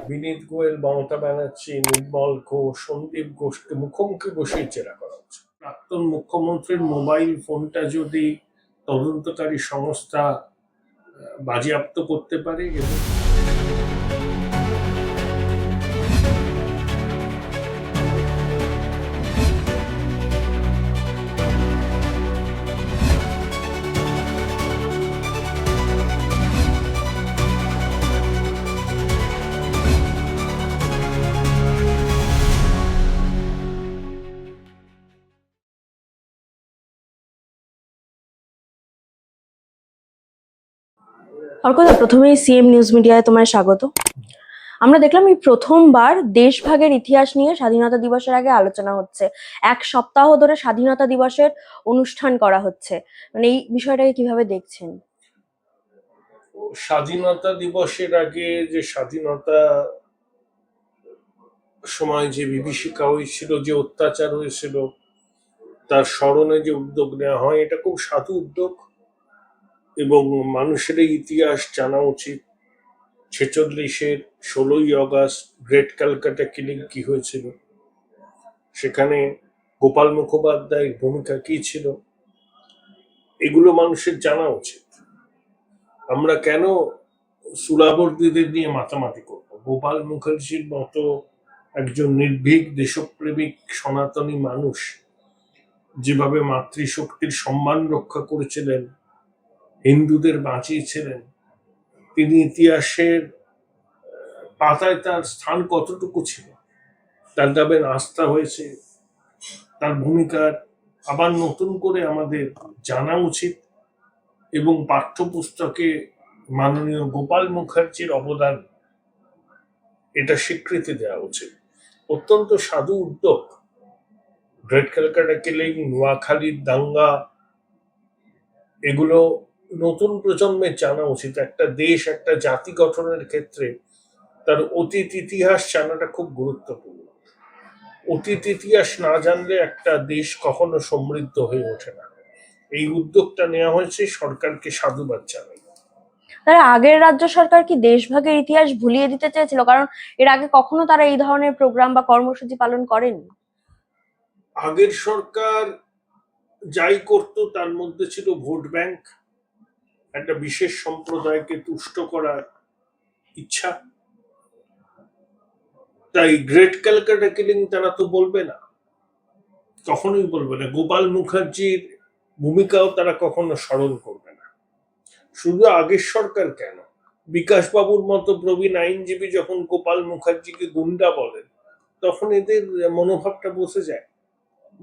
বিনীত গোয়েল, মমতা ব্যানার্জি, নির্মল ঘোষ, সন্দীপ ঘোষকে মুখোমুখি বসেই জেরা করা হচ্ছে। প্রাক্তন মুখ্যমন্ত্রীর মোবাইল ফোনটা যদি তদন্তকারী সংস্থা বাজেয়াপ্ত করতে পারে এবং অর্কদা, প্রথমেই সিএম নিউজ মিডিয়ায় তোমায় স্বাগত। আমরা দেখলাম এই প্রথমবার দেশভাগের ইতিহাস নিয়ে স্বাধীনতা দিবসের আগে আলোচনা হচ্ছে। এক সপ্তাহ ধরে স্বাধীনতা দিবসের অনুষ্ঠান করা হচ্ছে, মানে এই বিষয়টাকে কিভাবে দেখছেন? স্বাধীনতা দিবসের আগে যে স্বাধীনতা সময় যে বিভীষিকা হয়েছিল, যে অত্যাচার হয়েছিল, তার স্মরণে যে উদ্যোগ নেওয়া হয়, এটা খুব সাধু উদ্যোগ এবং মানুষের এই ইতিহাস জানা উচিত। 46-এর 16ই আগস্ট গ্রেট ক্যালকাটা কিলিং কি হয়েছিল, সেখানে গোপাল মুখোপাধ্যায়ের ভূমিকা কি ছিল, এগুলো মানুষের জানা উচিত। আমরা কেন সুরাবর্দীদের নিয়ে মাতামাতি করবো? গোপাল মুখার্জির মতো একজন নির্ভীক দেশপ্রেমিক সনাতনী মানুষ যেভাবে মাতৃশক্তির সম্মান রক্ষা করেছিলেন, হিন্দুদের বাঁচিয়েছিলেন, তিনি ইতিহাসের পাতায় তার স্থান কতটুকু ছিল, তার নামে আস্থা হয়েছে, তার ভূমিকার আবার নতুন করে আমাদের জানা উচিত এবং পাঠ্যপুস্তকে মাননীয় গোপাল মুখার্জির অবদান এটা স্বীকৃতি দেওয়া উচিত। অত্যন্ত সাধু উদ্যোগ। গ্রেট ক্যালকাটা কিলিং, নোয়াখালীর দাঙ্গা, এগুলো নতুন প্রজন্মের জানা উচিত। একটা দেশ, একটা জাতি গঠনের ক্ষেত্রে তার অতীত ইতিহাস জানাটা খুব গুরুত্বপূর্ণ। অতীত ইতিহাস না জানলে একটা দেশ কখনো সমৃদ্ধ হয়ে ওঠে না। এই উদ্যোগটা নেওয়া হয়েছে, সরকারকে সাধুবাদ জানাই। তারা আগের রাজ্য সরকার কি দেশভাগের ইতিহাস ভুলিয়ে দিতে চেয়েছিল? কারণ এর আগে কখনো তারা এই ধরনের প্রোগ্রাম বা কর্মসূচি পালন করেনি। আগের সরকার যাই করতো তার মধ্যে ছিল ভোট ব্যাংক, একটা বিশেষ সম্প্রদায়কে তুষ্ট করার ইচ্ছা। তাই গ্রেট ক্যালকাটা কিলিং তারা তো বলবে না, কখনোই বলবে না। গোপাল মুখার্জির ভূমিকাও তারা কখনো স্মরণ করবে না। শুধু আগের সরকার কেন, বিকাশ বাবুর মতো প্রবীণ আইনজীবী যখন গোপাল মুখার্জিকে গুন্ডা বলেন, তখন এদের মনোভাবটা বোঝা যায়।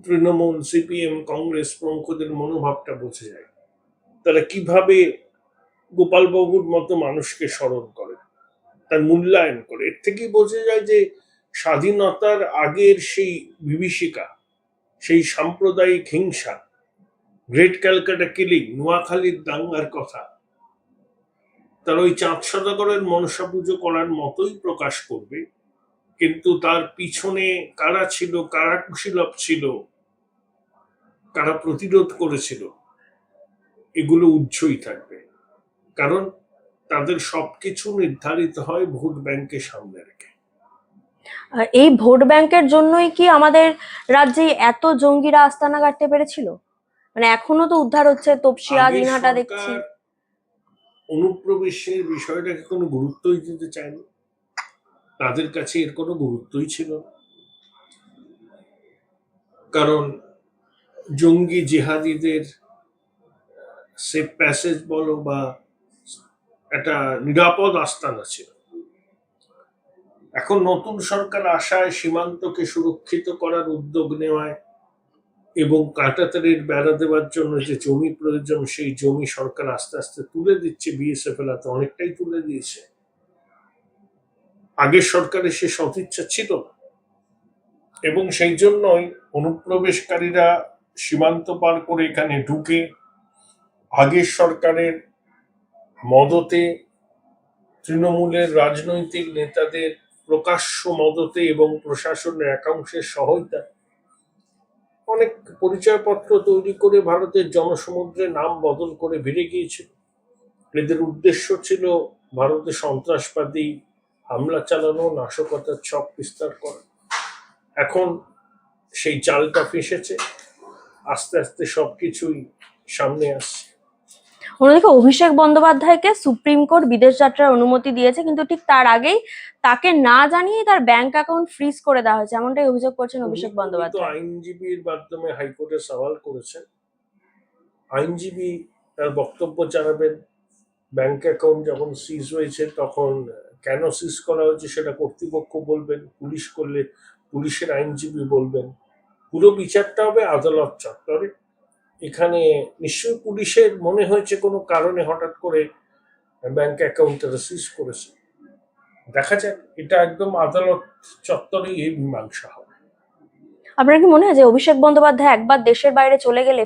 তৃণমূল, সিপিএম, কংগ্রেস প্রমুখদের মনোভাবটা বোঝা যায়, তারা কিভাবে গোপাল বাবুর মতো মানুষকে স্মরণ করে, তার মূল্যায়ন করে। এর থেকেই বোঝা যায় যে স্বাধীনতার আগের সেই বিভীষিকা, সেই সাম্প্রদায়িক হিংসা, গ্রেট ক্যালকাটা কিলিং, নোয়াখালীর দাঙ্গার কথা তার ওই চাঁদ সদাগরের মনসা পুজো করার মতোই প্রকাশ করবে, কিন্তু তার পিছনে কারা ছিল, কারা কুশীলব ছিল, কারা প্রতিরোধ করেছিল, এগুলো উজ্জ্বলই থাকবে। কারণ তাদের সবকিছু নির্ধারিত হয় ভোট ব্যাংকের সামনে রেখে। আর এই ভোট ব্যাংকের জন্যই কি আমাদের রাজ্যে এত জঙ্গিরা আস্তানা গাড়তে পেরেছিল? মানে এখনো তো উদ্ধার হচ্ছে, তপসিয়া, আগের দিনহাটা দেখছি। সরকার অনুপ্রবেশের বিষয়টাকে কোনো গুরুত্বই দিতে চায়নি, তাদের কাছে এর কোনো গুরুত্বই ছিল না। কারণ জঙ্গি জেহাদিদের সেফ প্যাসেজ বলো বা একটা নিরাপদ আস্তানা ছিল। এখন নতুন সরকার আসায় সীমান্তকে সুরক্ষিত করার উদ্যোগ নেওয়ায় এবং কাঁটাতারের বেড়া দেওয়ার জন্য যে জমি প্রয়োজন, সেই জমি সরকার আস্তে আস্তে তুলে দিচ্ছে। বিএসএফ এলাতে অনেকটাই তুলে দিয়েছে। আগের সরকারের সে সদিচ্ছা ছিল না এবং সেই জন্যই অনুপ্রবেশকারীরা সীমান্ত পার করে এখানে ঢুকে আগের সরকারের মদতে, তৃণমূলের রাজনৈতিক নেতাদের প্রকাশ্য মদতে এবং প্রশাসনের একাংশের সহায়তা অনেক পরিচয়পত্র তৈরি করে ভারতের জনসমুদ্রে নাম বদল করে ভিড়ে গিয়েছিল। এদের উদ্দেশ্য ছিল ভারতে সন্ত্রাসবাদী হামলা চালানো, নাশকতার ছক বিস্তার করা। এখন সেই চালটা ফেসেছে, আস্তে আস্তে সবকিছুই সামনে আসছে। অন্যদিকে অভিষেক বন্দ্যোপাধ্যায়কে সুপ্রিম কোর্ট বিদেশ যাত্রার অনুমতি দিয়েছে, কিন্তু ঠিক তার আগেই তাকে না জানিয়ে তার ব্যাংক অ্যাকাউন্ট ফ্রিজ করে দেওয়া হয়েছে, এমনটাই অভিযোগ করছেন অভিষেক উনি তো বন্দ্যোপাধ্যায়। আইনজীবীর মাধ্যমে হাইকোর্টে সওয়াল করেছেন, আইনজীবী তার বক্তব্য জানাবেন। ব্যাংক অ্যাকাউন্ট যখন সিজ হয়েছে তখন কেন সিজ করা হয়েছে সেটা কর্তৃপক্ষ বলবেন, পুলিশ করলে পুলিশের আইনজীবী বলবেন। পুরো বিচারটা হবে আদালত চত্বরে। এখানে নিশ্চয়ই পুলিশের মনে হয়েছে কোনো কারণে হঠাৎ করে ব্যাংক অ্যাকাউন্ট তারা সিজ করেছে। দেখা যাক, এটা একদম আদালত চত্বরেই এই মীমাংসা হবে। আপনার কি মনে হয় যে অভিষেক বন্দ্যোপাধ্যায় একবার দেশের বাইরে চলে গেলে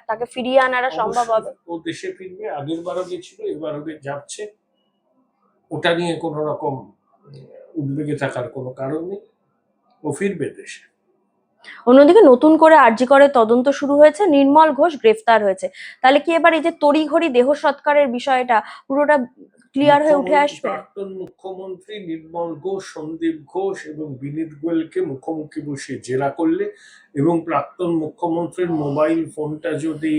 তাকে ফিরিয়ে আনাটা সম্ভব হবে? অবশ্যই ও দেশে ফিরবে, আগের বারও গেছিল, এবারও যাচ্ছে। ওটা নিয়ে কোনো রকম উদ্বেগে থাকার কোনো কারণ নেই, ও ফিরবে দেশে। অন্যদিকে নতুন করে আরজি করে তদন্ত শুরু হয়েছে, নির্মল ঘোষ গ্রেফতার হয়েছে। তাহলে কি এবার এই যে তড়িঘড়ি দেহ সৎকারের বিষয়টা পুরোটা ক্লিয়ার হয়ে উঠে আসবে? প্রাক্তন মুখ্যমন্ত্রী নির্মল ঘোষ, সন্দীপ ঘোষ এবং বিনীত গোয়েলকে মুখোমুখি বসিয়ে জেরা করলে এবং প্রাক্তন মুখ্যমন্ত্রীর মোবাইল ফোনটা যদি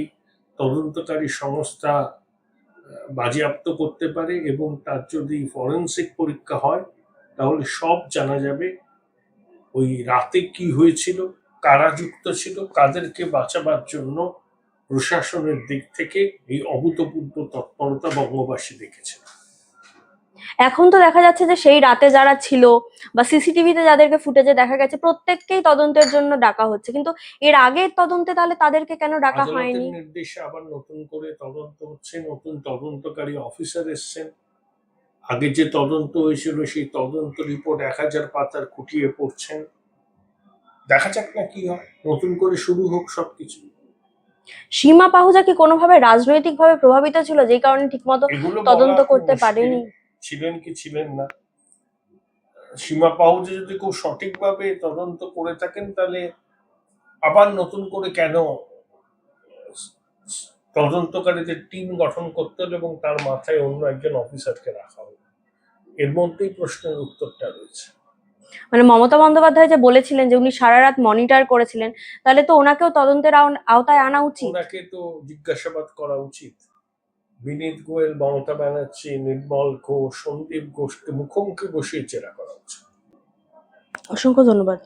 তদন্তকারী সংস্থা বাজেয়াপ্ত করতে পারে এবং তার যদি ফরেনসিক পরীক্ষা হয়, তাহলে সব জানা যাবে। ওই রাতে কি হয়েছিল, কারা যুক্ত ছিল, কাদেরকে বাঁচাবার জন্য প্রশাসনের দিক থেকে এই অভূতপূর্ব তৎপরতা বঙ্গবাসী দেখেছে। এখন তো দেখা যাচ্ছে যে সেই রাতে যারা ছিল বা সিসিটিভিতে যাদেরকে ফুটেজে দেখা গেছে প্রত্যেককেই তদন্তের জন্য ডাকা হচ্ছে, কিন্তু এর আগের তদন্তে তাহলে তাদেরকে কেন ডাকা আদালতের হয়নি? নির্দেশে আবার নতুন করে তদন্ত হচ্ছে, নতুন তদন্তকারী অফিসার এসছেন। আগে যে তদন্ত হয়েছিল সেই তদন্ত রিপোর্ট 1000 পাতার খুঁটিয়ে পড়ছেন। দেখা যাক না কি হয়, নতুন করে শুরু হোক সবকিছু। সীমা পাহুজা কি কোনোভাবে রাজনৈতিকভাবে প্রভাবিত ছিল, যেই কারণে ঠিকমতো এগুলো তদন্ত বলা খুব করতে মুশকিল, পারেনি? ছিলেন কি ছিলেন না। সীমা পাহুজা যদি খুব সঠিকভাবে তদন্ত করে থাকেন, তাহলে আবার নতুন করে কেন তদন্তকারীদের টিম গঠন করতে হলো এবং তার মাথায় অন্য একজন অফিসারকে রাখা হলো? এর মধ্যেই প্রশ্নের উত্তরটা রয়েছে। মানে মমতা বন্দ্যোপাধ্যায় যে বলেছিলেন যে উনি সারা রাত মনিটর করেছিলেন, তাহলে তো ওনাকেও তদন্তের আওতায় আনা উচিত। ওনাকে তো জিজ্ঞাসাবাদ করা উচিত। বিনীত গোয়েল, মমতা ব্যানার্জি, নির্মল ঘোষ, সন্দীপ ঘোষকে মুখোমুখি বসিয়ে জেরা করা উচিত। অসংখ্য ধন্যবাদ।